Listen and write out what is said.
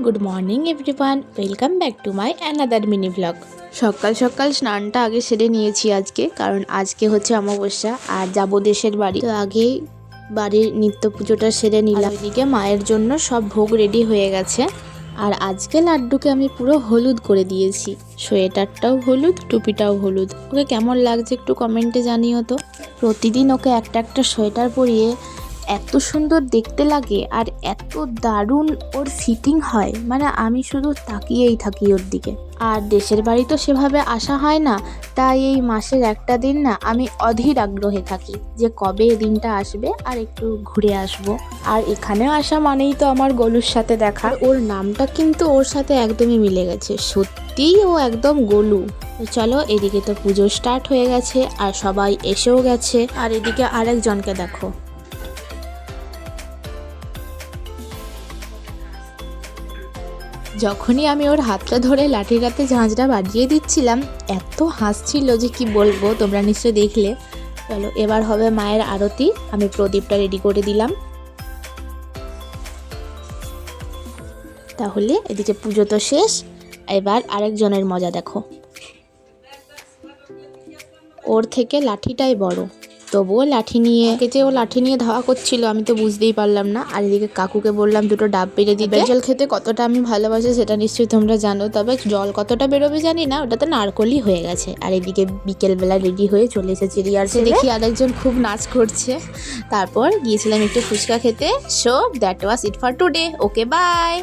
Good morning everyone, welcome back to my another mini blog. সকাল সকাল স্নানটা আগে সেরে নিয়েছি আজকে, কারণ আজকে হচ্ছে অমাবস্যা আর যাবো দেশের বাড়ি। তো আগেই বাড়ির নিত্য পুজোটা সেরে নিলাম। ওইদিকে মায়ের জন্য সব ভোগ রেডি হয়ে গেছে। আর আজকে লাড্ডুকে আমি পুরো হলুদ করে দিয়েছি, সোয়েটারটাও হলুদ, টুপিটাও হলুদ। ওকে কেমন লাগছে একটু কমেন্টে জানিও তো। প্রতিদিন ওকে একটা একটা সোয়েটার পরিয়ে এত সুন্দর দেখতে লাগে আর এত দারুণ ওর ফিটিং হয়, মানে আমি শুধু তাকিয়েই থাকি ওর দিকে। আর দেশের বাড়ি তো সেভাবে আসা হয় না, তাই এই মাসের একটা দিন না আমি অধীর আগ্রহে থাকি যে কবে এই দিনটা আসবে আর একটু ঘুরে আসব। আর এখানেও আসা মানেই তো আমার গোলুর সাথে দেখা। ওর নামটা কিন্তু ওর সাথে একদমই মিলে গেছে, সত্যিই ও একদম গোলু। চলো, এদিকে তো পুজো স্টার্ট হয়ে গেছে আর সবাই এসেও গেছে। আর এদিকে আরেকজনকে দেখো, যখনই আমি ওর হাতটা ধরে লাঠির হাতে ঝাঁঝরা বাজিয়ে দিচ্ছিলাম, এত হাসছিল যে কি বলবো, তোমরা নিশ্চয়ই দেখলে। চলো, এবার হবে মায়ের আরতি। আমি প্রদীপটা রেডি করে দিলাম। তাহলে এদিকে পুজো তো শেষ, এবার আরেকজনের মজা দেখো। ওর থেকে লাঠিটাই বড়, তবুও লাঠি নিয়ে যে ও লাঠি নিয়ে ধাওয়া করছিল, আমি তো বুঝতেই পারলাম না। আর এদিকে কাকুকে বললাম দুটো ডাব বেড়ে দিতে। জল খেতে কতটা আমি ভালোবাসি সেটা নিশ্চয়ই তোমরা জানো, তবে জল কতটা বেরোবে জানি না, ওটা তো নারকলই হয়ে গেছে। আর এদিকে বিকেলবেলা রেডি হয়ে চলে এসেছি রিহার্সে, দেখি আরেকজন খুব নাচ করছে। তারপর গিয়েছিলাম একটু ফুচকা খেতে। So that was it for today. Okay, by.